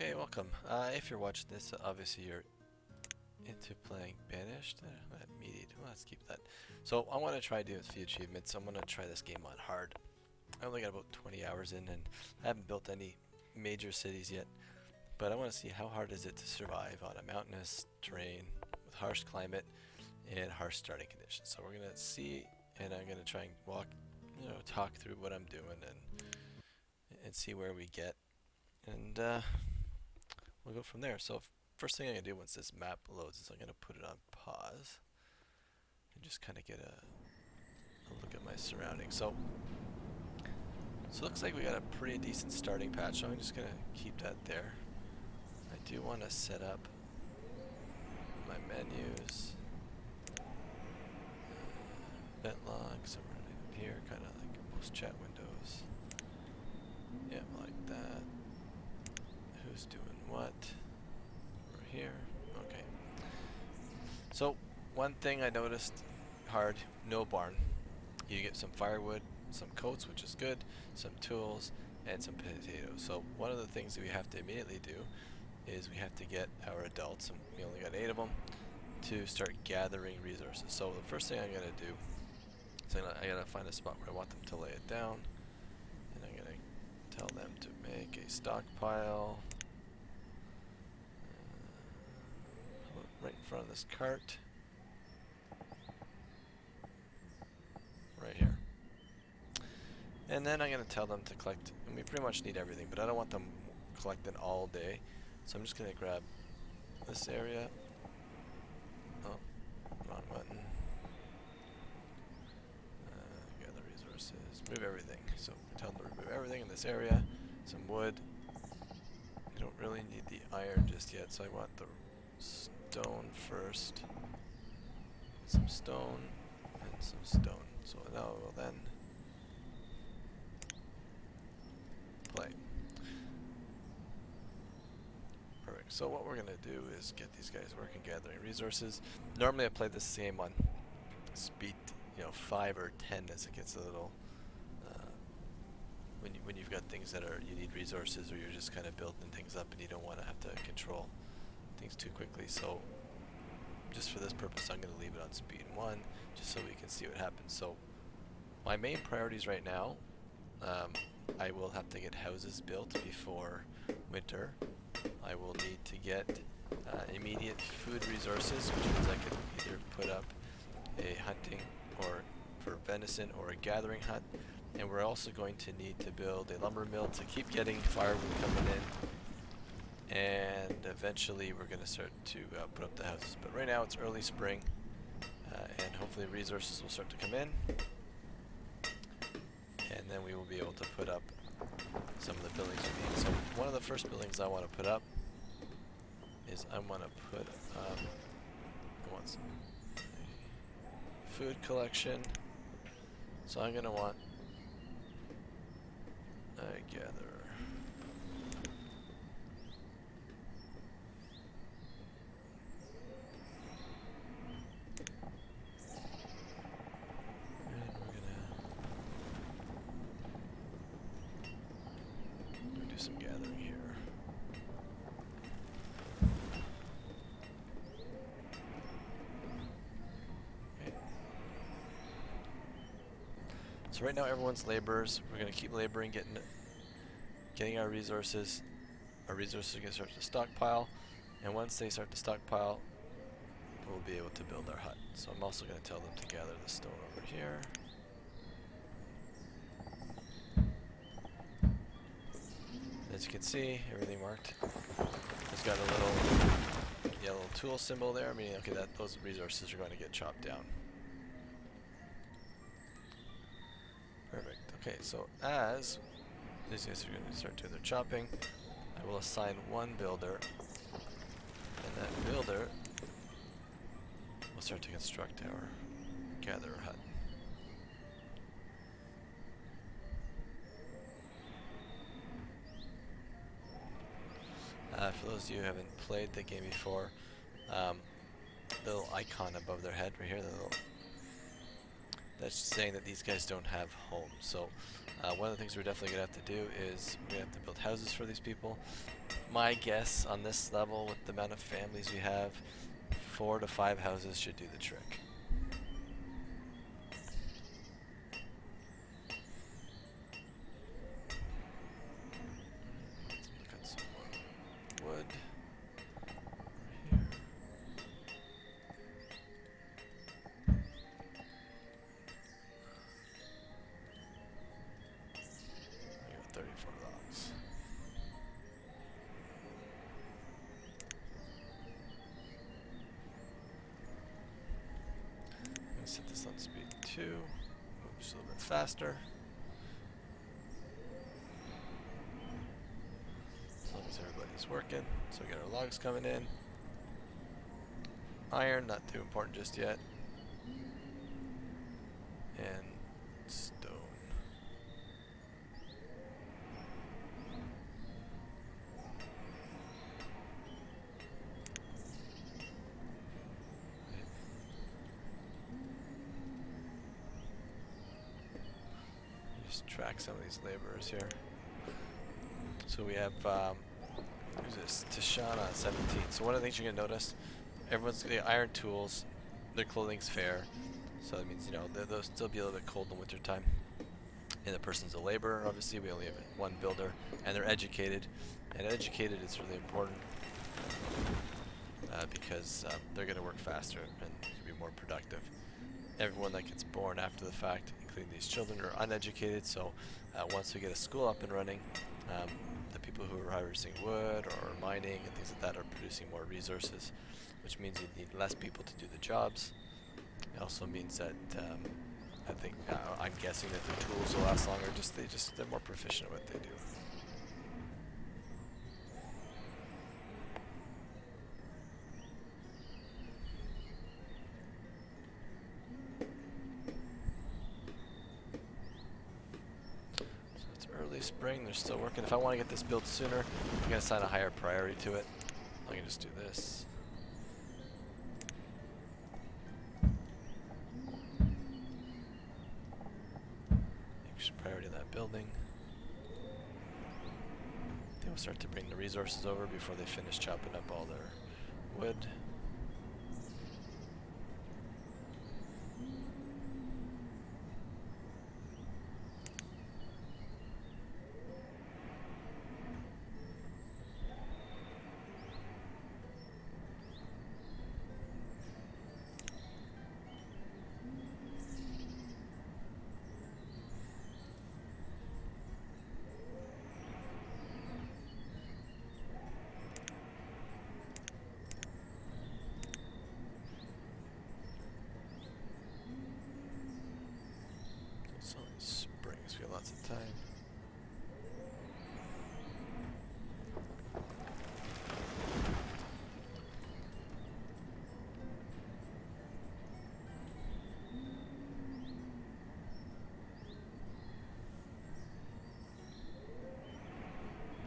Okay, welcome. If you're watching this, obviously you're into playing Banished. That mediate. Well, let's keep that. So I want to try doing a few achievements. I'm going to try this game on hard. I only got about 20 hours in, and I haven't built any major cities yet. But I want to see how hard is it to survive on a mountainous terrain with harsh climate and harsh starting conditions. So we're going to see, and I'm going to try and talk through what I'm doing and see where we get. And we'll go from there. So first thing I'm going to do once this map loads is I'm going to put it on pause and just kind of get a look at my surroundings. So it looks like we got a pretty decent starting patch, so I'm just going to keep that there. I do want to set up my menus, event logs, somewhere here, kind of like most chat windows. Yeah, like that. Who's doing what? Over here. Okay. So one thing I noticed hard, no barn. You get some firewood, some coats, which is good, some tools, and some potatoes. So one of the things that we have to immediately do is we have to get our adults, and we only got 8 of them, to start gathering resources. So the first thing I'm going to do is I got to find a spot where I want them to lay it down, and I'm going to tell them to make a stockpile right in front of this cart, right here. And then I'm going to tell them to collect, and we pretty much need everything, but I don't want them collecting all day. So I'm just going to grab this area. Oh, wrong button. Gather resources, move everything. So tell them to remove everything in this area. Some wood. I don't really need the iron just yet, so I want the stone first. Some stone and some stone. So now we'll then play. Perfect. So what we're going to do is get these guys working gathering resources. Normally I play this game on speed 5 or 10 as it gets a little when you've got things that you need resources, or you're just kind of building things up and you don't want to have to control things too quickly. So just for this purpose I'm going to leave it on speed 1 just so we can see what happens. So my main priorities right now, I will have to get houses built before winter. I will need to get immediate food resources, which means I could either put up a hunting or for venison or a gathering hut, and we're also going to need to build a lumber mill to keep getting firewood coming in, and eventually we're going to start to put up the houses. But right now it's early spring, and hopefully resources will start to come in, and then we will be able to put up some of the buildings we need. So one of the first buildings I want to put up is I want to put I want some food collection. So I'm going to want a gatherer. And we're going to do some gathering here. So right now everyone's laborers. We're going to keep laboring, getting our resources. Our resources are going to start to stockpile, and once they start to stockpile, we'll be able to build our hut. So I'm also going to tell them to gather the stone over here. As you can see, everything marked. It's got a little yellow tool symbol there, meaning okay, that those resources are going to get chopped down. Perfect. Okay, so as these guys are going to start doing their chopping, I will assign one builder, and that builder will start to construct our gatherer hut. For those of you who haven't played the game before, the little icon above their head right here, that's saying that these guys don't have homes. So one of the things we're definitely going to have to do is we have to build houses for these people. My guess on this level, with the amount of families we have, 4 to 5 houses should do the trick. Look at some more wood over here. I got 34 logs. Set this on speed 2, move just a little bit faster. As long as everybody's working. So we got our logs coming in. Iron, not too important just yet. And stone. Just track some of these laborers here. So we have who's this? Tashana 17. So one of the things you're gonna notice, everyone's got iron tools, their clothing's fair, so that means, you know, they'll still be a little bit cold in the winter time. And the person's a laborer, obviously we only have one builder, and they're educated. And educated is really important because they're gonna work faster and be more productive. Everyone that gets born after the fact, including these children, are uneducated, so once we get a school up and running, the people who are harvesting wood or mining and things like that are producing more resources, which means you need less people to do the jobs. It also means that I think I'm guessing that the tools will last longer. They're more proficient at what they do. Spring, they're still working. If I want to get this built sooner, I'm going to assign a higher priority to it. I can just do this. Extra priority in that building. They will start to bring the resources over before they finish chopping up all their wood. Springs, we have lots of time.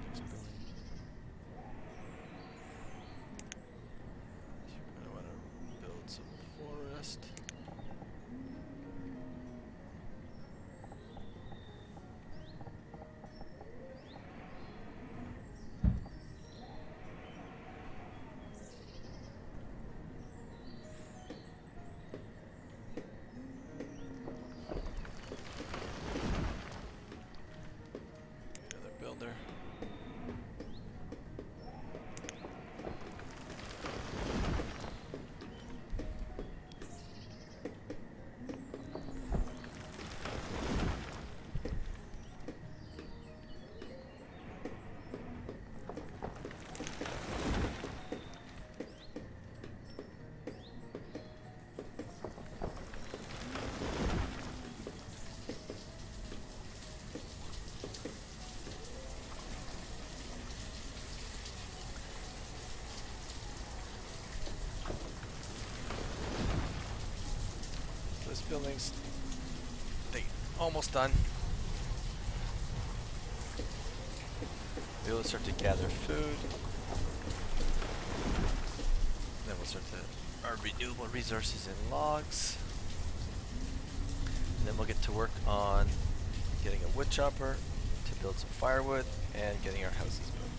Next building. I want to build some forest. Buildings, they almost done. We'll start to gather food. Then we'll start to our renewable resources in logs. And then we'll get to work on getting a wood chopper to build some firewood and getting our houses built.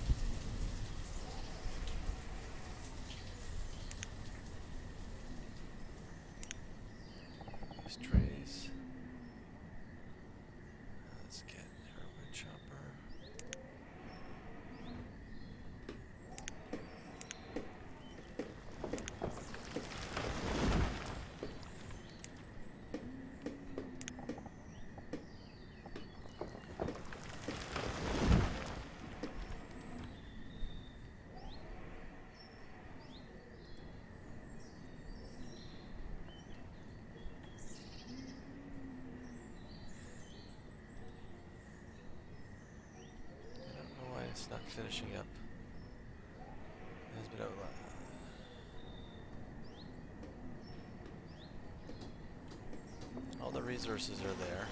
It's not finishing up. It has been outlined. All the resources are there.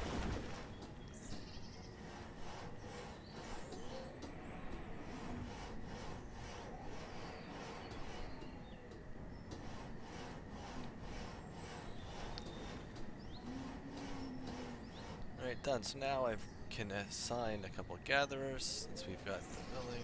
Alright, done. So now I can assign a couple gatherers since we've got the building.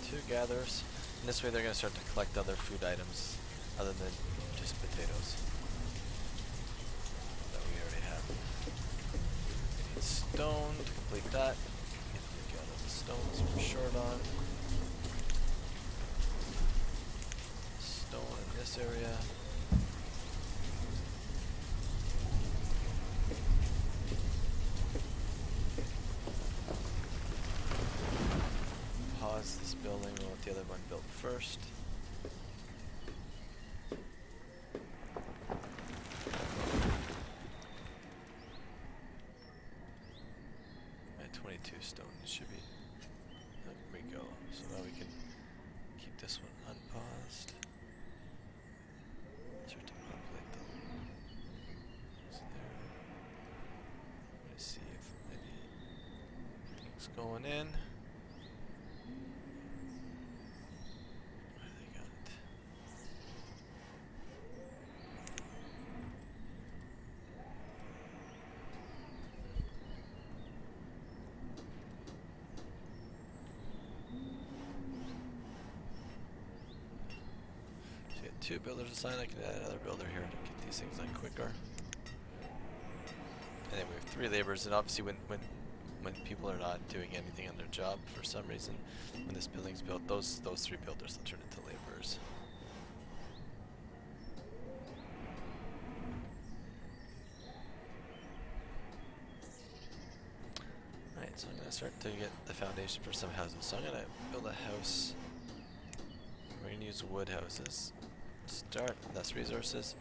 Two gatherers. And this way they're going to start to collect other food items other than just potatoes that we already have. We need stone to complete that. We got all the stones we're short on. Stone in this area. Pause this building, we'll let the other one build first. At 22 stone, it should be. There we go. So now we can keep this one unpaused. Start to populate them. There. Let's see if anything's going in. Two builders assigned. I can add another builder here to get these things done quicker. And then we have 3 laborers, and obviously when people are not doing anything on their job for some reason, when this building's built, those 3 builders will turn into laborers. Alright, so I'm going to start to get the foundation for some houses. So I'm going to build a house. We're going to use wood houses. Start, that's resources.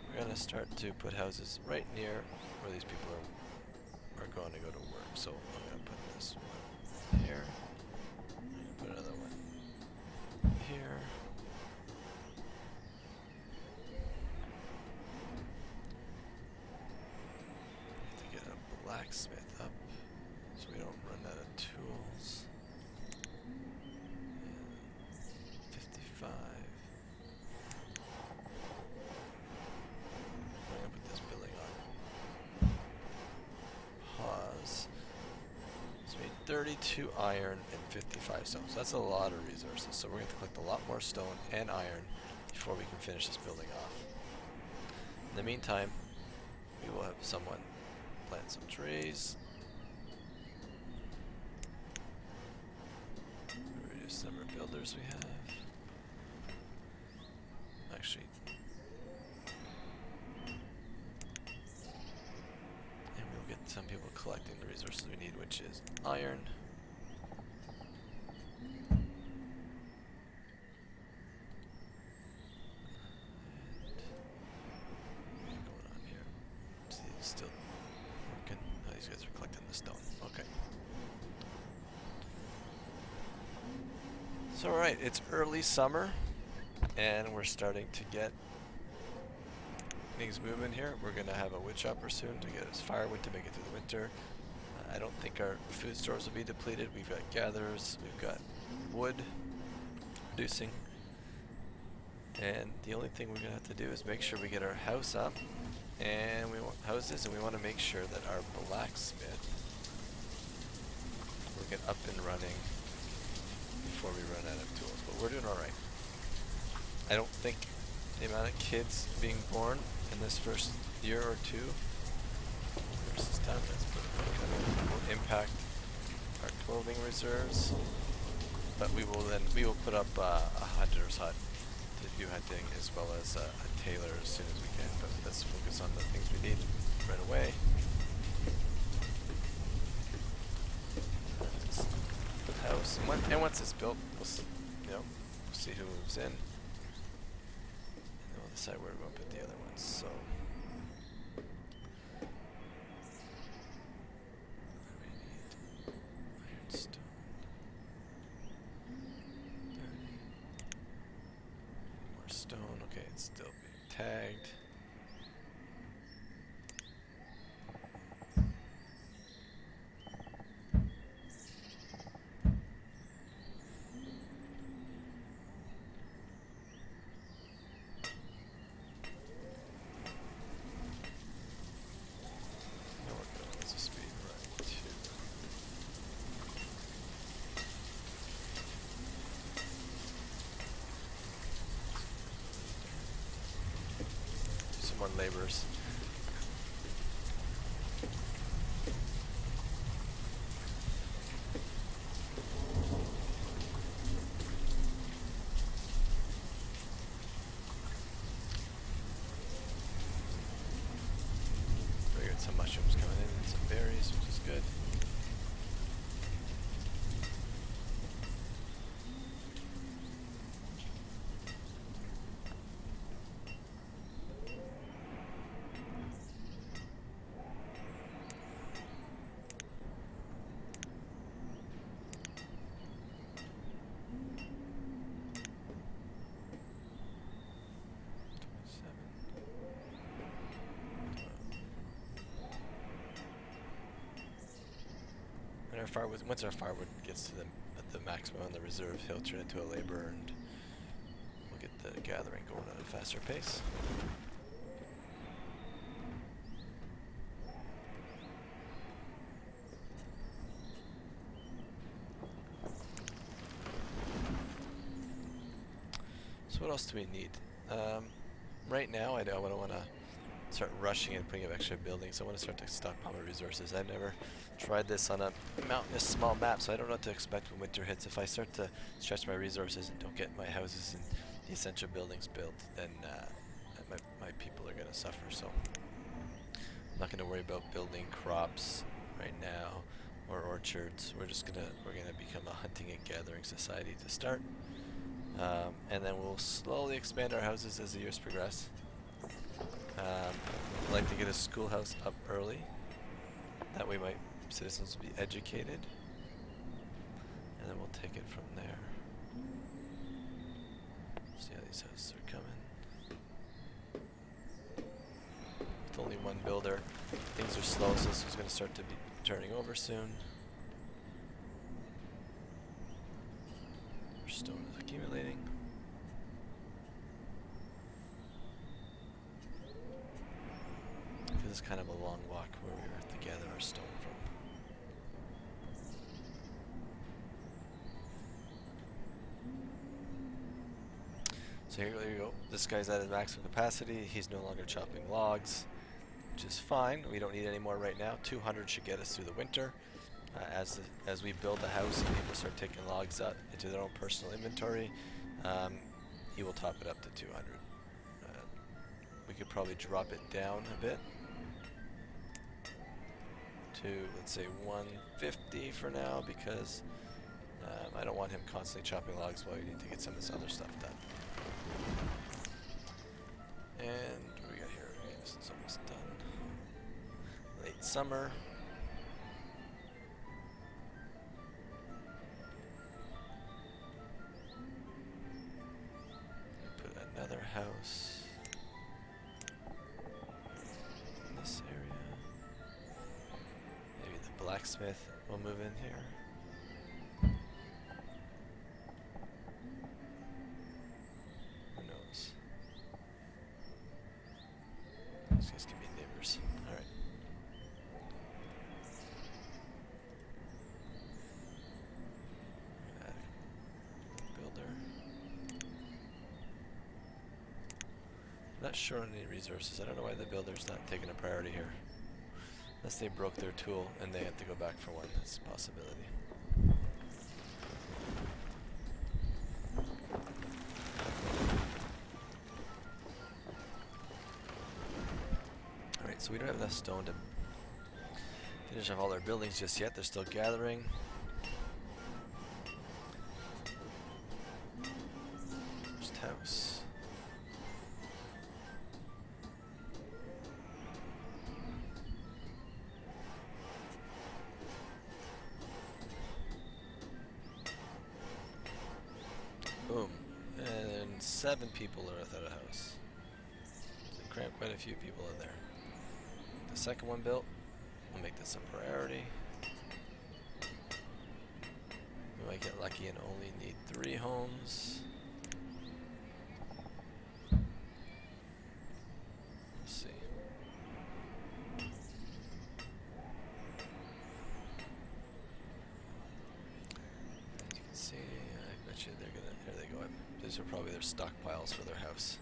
We're going to start to put houses right near where these people are going to go to work. So I'm going to put this one here. I'm going to put another one here. I have to get a blacksmith up so we don't run out of tools. And 55. I'm going to put this building on pause. So we need 32 iron and 55 stone. So that's a lot of resources. So we're going to collect a lot more stone and iron before we can finish this building off. In the meantime, we will have someone plant some trees. Reduce the number of builders we have. Actually, and we'll get some people collecting the resources we need, which is iron. And what's going on here? See, it's still working. Oh, these guys are collecting the stone. Okay. So alright, it's early summer, and we're starting to get things moving here. We're going to have a wood chopper soon to get us firewood to make it through the winter. I don't think our food stores will be depleted. We've got gatherers, we've got wood producing, and the only thing we're going to have to do is make sure we get our house up, and we want houses, and we want to make sure that our blacksmith will get up and running before we run out of tools. But we're doing alright. I don't think the amount of kids being born in this first year or two versus time will impact our clothing reserves. But we will put up a hunter's hut to do hunting, as well as a tailor as soon as we can. But let's focus on the things we need right away. House, and once it's built, we'll see who moves in. And then we'll decide where we're going to put the other ones. So we need ironstone. 30. More stone. Okay, it's still being tagged. More laborers. We got some mushrooms coming in and some berries, which is good. And our firewood, once our firewood gets to the maximum on the reserve, he'll turn into a laborer, and we'll get the gathering going at a faster pace. So what else do we need? Right now, I don't want to start rushing and putting up extra buildings. I want to start to stockpile my resources. I've never tried this on a mountainous small map, so I don't know what to expect when winter hits. If I start to stretch my resources and don't get my houses and the essential buildings built, then my people are going to suffer. So I'm not going to worry about building crops right now or orchards. We're gonna become a hunting and gathering society to start, and then we'll slowly expand our houses as the years progress. I'd like to get a schoolhouse up early. That way my citizens will be educated. And then we'll take it from there. See how these houses are coming. With only one builder, things are slow, so this is going to start to be turning over soon. Our stone is accumulating. This is kind of a long walk where we have to gather our stone from. So here you go. This guy's at his maximum capacity. He's no longer chopping logs, which is fine. We don't need any more right now. 200 should get us through the winter. As we build the house and people start taking logs out into their own personal inventory, he will top it up to 200. We could probably drop it down a bit to, let's say, 150 for now, because I don't want him constantly chopping logs while we need to get some of this other stuff done. And what do we got here? Okay, this is almost done. Late summer. Put another house in this area. Maybe the blacksmith will move in here. Who knows? These guys can be neighbors. Alright. Builder. Not sure on any resources. I don't know why the builder's not taking a priority here. Unless they broke their tool and they have to go back for one. That's a possibility. Alright, so we don't have enough stone to finish off all our buildings just yet. They're still gathering. First house. 7 people are without a house. So cram quite a few people in there. The second one built. We'll make this a priority. We might get lucky and only need 3 homes. Let's see. As you can see, I bet you they're gonna. There they go. These are probably their stockpiles for their house.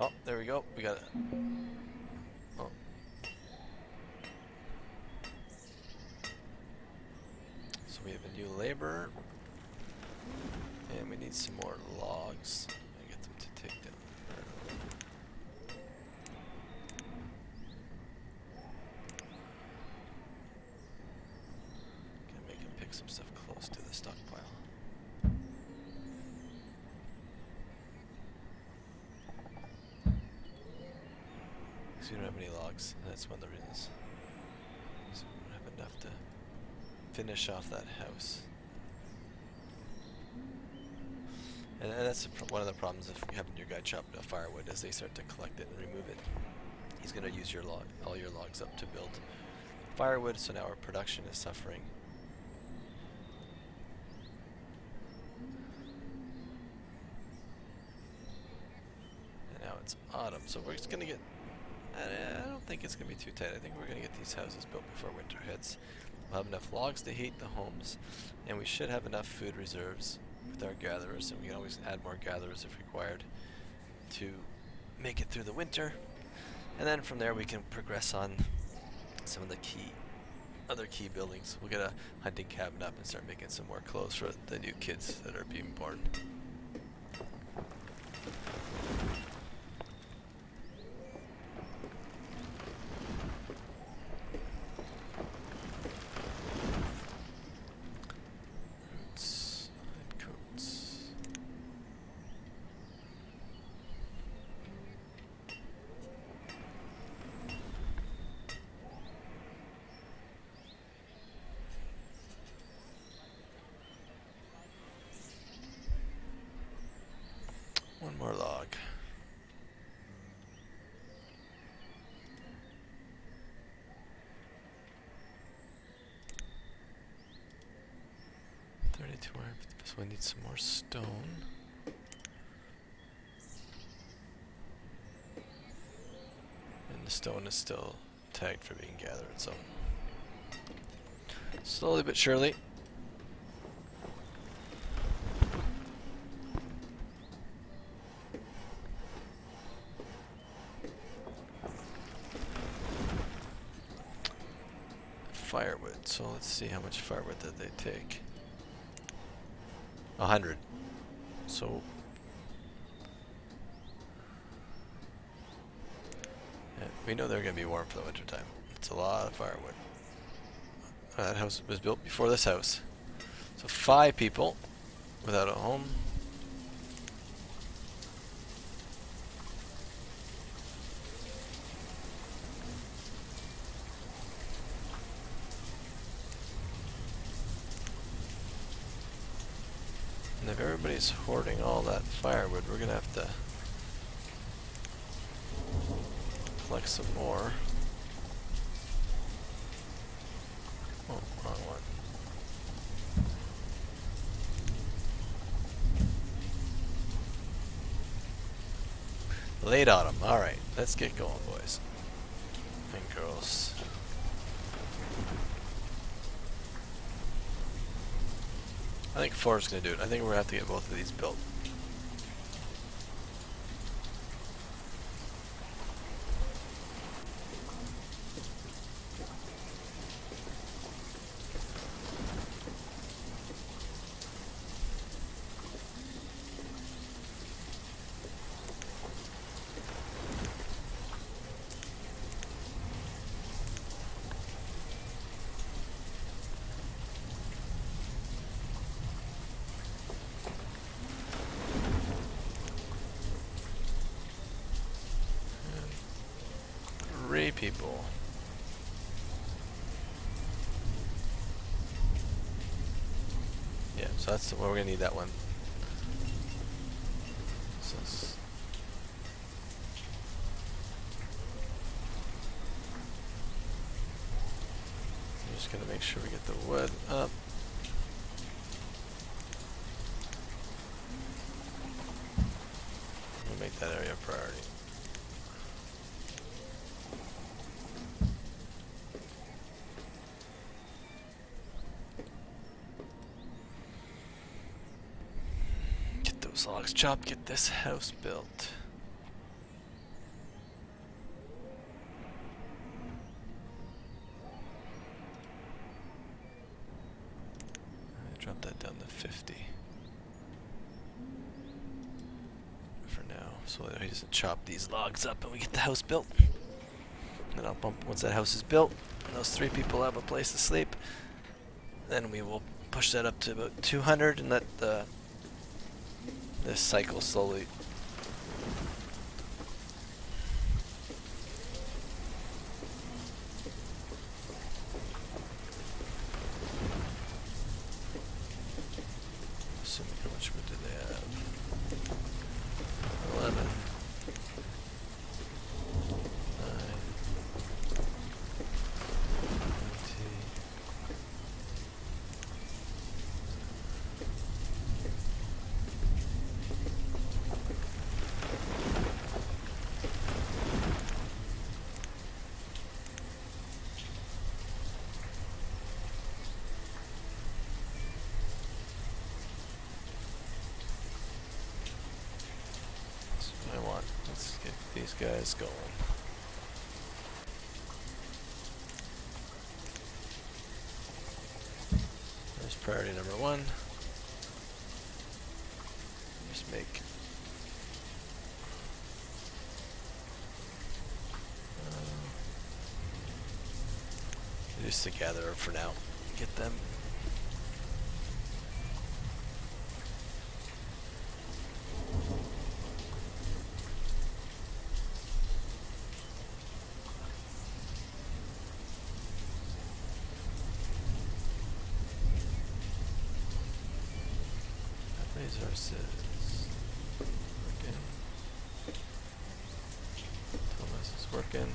Oh, there we go. We got it. Oh. So we have a new laborer, and we need some more logs. I get them to take them. Gonna make him pick some stuff close to the stockpile. Because we don't have any logs, and that's one of the reasons. So we don't have enough to finish off that house. And that's one of the problems of having your guy chop up firewood. As they start to collect it and remove it, he's going to use your all your logs up to build firewood, so now our production is suffering. And now it's autumn, so we're just going to get... I don't think it's going to be too tight. I think we're going to get these houses built before winter hits. We'll have enough logs to heat the homes, and we should have enough food reserves with our gatherers, and we can always add more gatherers if required to make it through the winter. And then from there we can progress on some of the other key buildings. We'll get a hunting cabin up and start making some more clothes for the new kids that are being born. One more log. So we need some more stone. And the stone is still tagged for being gathered, so slowly but surely. Firewood. So let's see how much firewood did they take. 100. So yeah, we know they're going to be warm for the winter time. It's a lot of firewood. That house was built before this house. So 5 people without a home. And if everybody's hoarding all that firewood, we're going to have to collect some more. Oh, wrong one. Late autumn. Alright, let's get going, boys and girls. I think 4 is going to do it. I think we're going to have to get both of these built. People. Yeah, so that's we're gonna need that one. Just gonna make sure we get the wood up. We'll make that area a priority. Get those logs chopped, get this house built. Drop that down to 50 for now, so that he doesn't chop these logs up and we get the house built. Then I'll bump, once that house is built and those 3 people have a place to sleep, then we will push that up to about 200 and let this cycle slowly. Assuming how much wood do they have? 11. 9. 20. That's what I want. Let's get these guys going. There's priority number 1. Just make just to gather for now. Get them. Resources. Working. Thomas is working.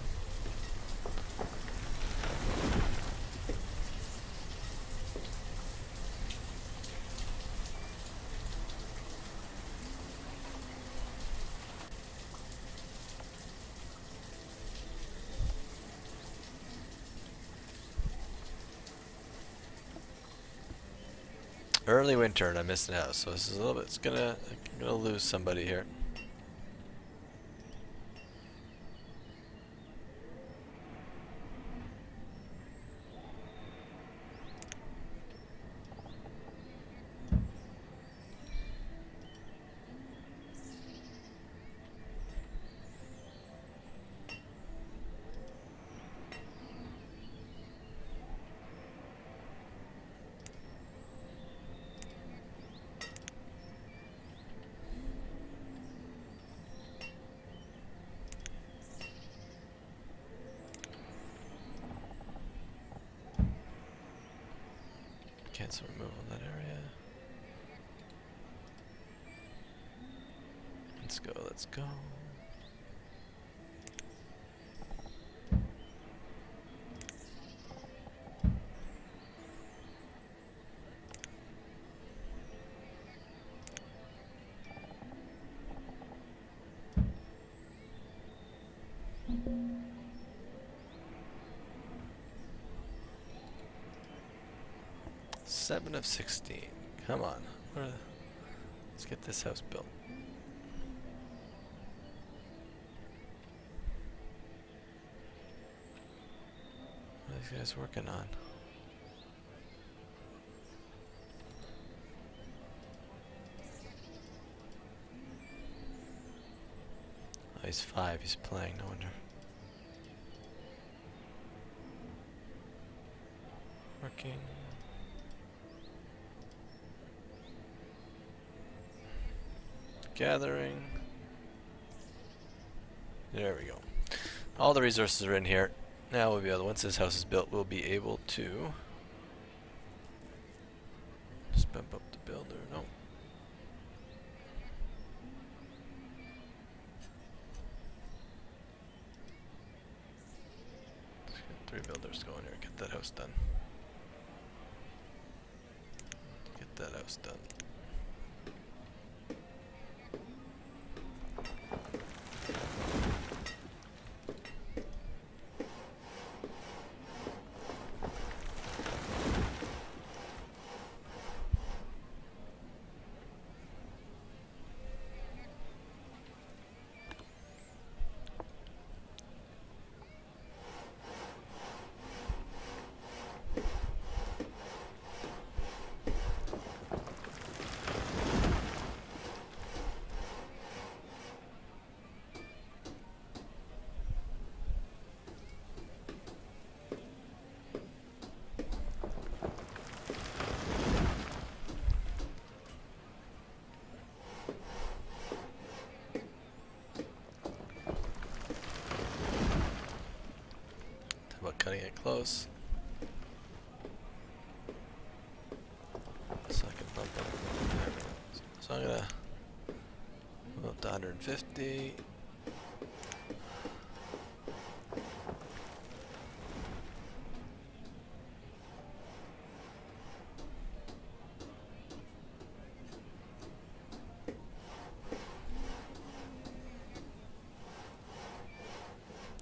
Early winter and I missed an house, so this is a little bit. It's gonna. I'm gonna lose somebody here. Cancel removal in that area. Let's go, let's go. Seven of 16. Come on. Let's get this house built. What are these guys working on? Oh, he's 5. He's playing. No wonder. Working. Gathering. There we go. All the resources are in here. Now we'll be able to, once this house is built, we'll be able to just bump up the builder. No. Let's get 3 builders going here. Get that house done. that house done. About cutting it close. So I can bump up. There we go. So I'm gonna move up to 150.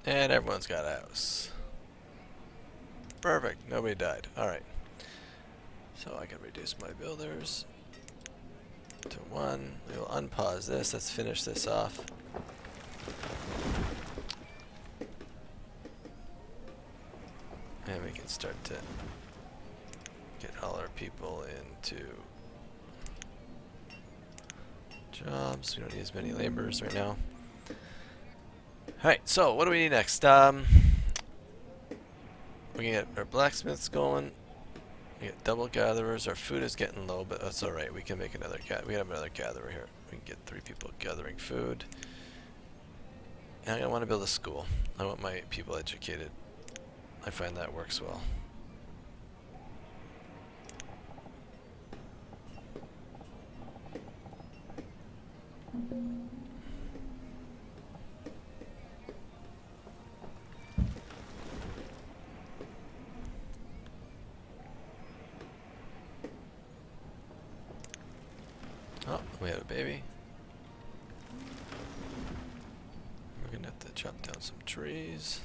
And everyone's got a house. Perfect. Nobody died. Alright. So I can reduce my builders to 1. We will unpause this. Let's finish this off. And we can start to get all our people into jobs. We don't need as many laborers right now. Alright, so what do we need next? We can get our blacksmiths going. We get double gatherers. Our food is getting low, but that's alright. We can make another we have another gatherer here. We can get 3 people gathering food. And I want to build a school. I want my people educated. I find that works well. Oh, we have a baby. We're gonna have to chop down some trees.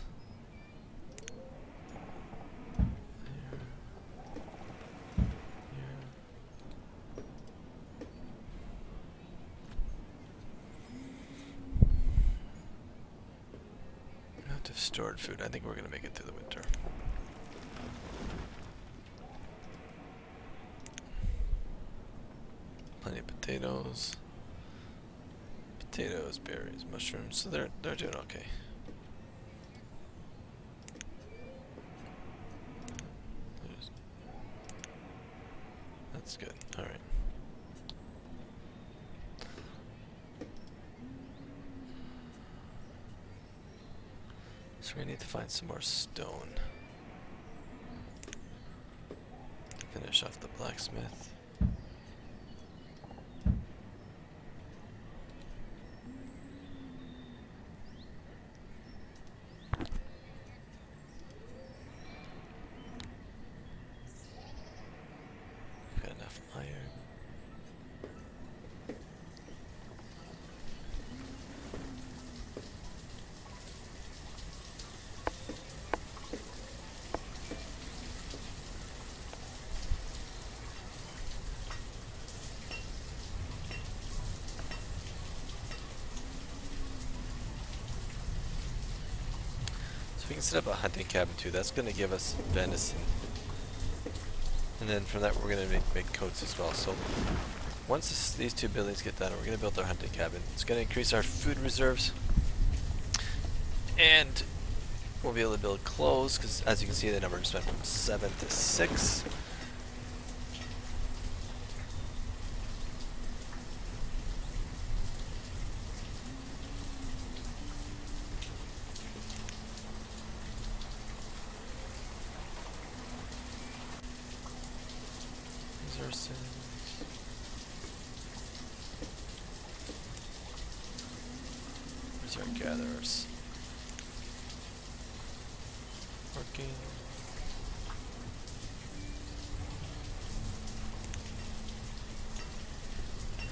Amount of stored food. I think we're gonna make it through the winter. Plenty of potatoes. Potatoes, berries, mushrooms. So they're doing okay. That's good. All right. So we need to find some more stone. Finish off the blacksmith. Got enough iron. We can set up a hunting cabin too. That's going to give us venison. And then from that we're going to make coats as well. So once these 2 buildings get done, we're going to build our hunting cabin. It's going to increase our food reserves. And we'll be able to build clothes because as you can see the number just went from 7 to 6. Where's our gatherers? Working.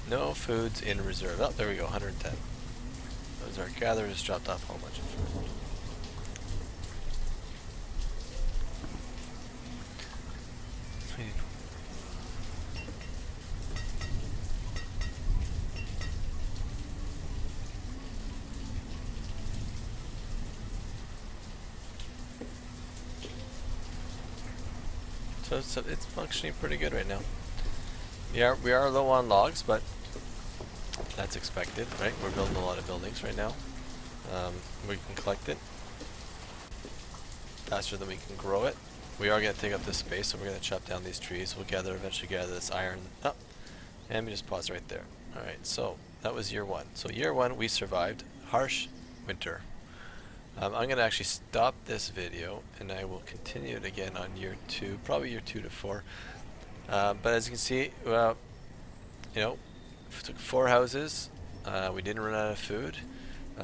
No foods in reserve. Oh, there we go, 110. Those our gatherers dropped off a whole bunch of food. So it's functioning pretty good right now. We are low on logs, but that's expected, right? We're building a lot of buildings right now. We can collect it faster than we can grow it. We are going to take up this space, so we're going to chop down these trees. We'll eventually gather this iron up. And we just pause right there. Alright, so that was year 1. So year 1, we survived harsh winter. I'm going to actually stop this video, and I will continue it again on year 2, probably year 2 to 4. But as you can see, you know, took 4 houses. We didn't run out of food.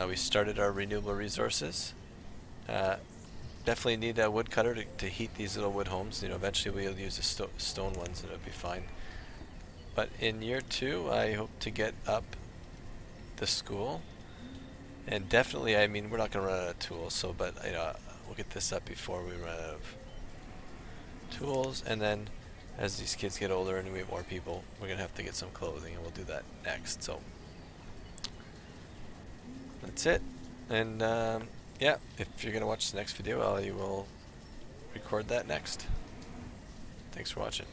We started our renewable resources. Definitely need a woodcutter to heat these little wood homes. You know, eventually we'll use the stone ones, and it'll be fine. But in year 2, I hope to get up the school. And definitely, I mean, we're not going to run out of tools, so, but, you know, we'll get this up before we run out of tools. And then, as these kids get older and we have more people, we're going to have to get some clothing, and we'll do that next. So, that's it. And, yeah, if you're going to watch the next video, I will record that next. Thanks for watching.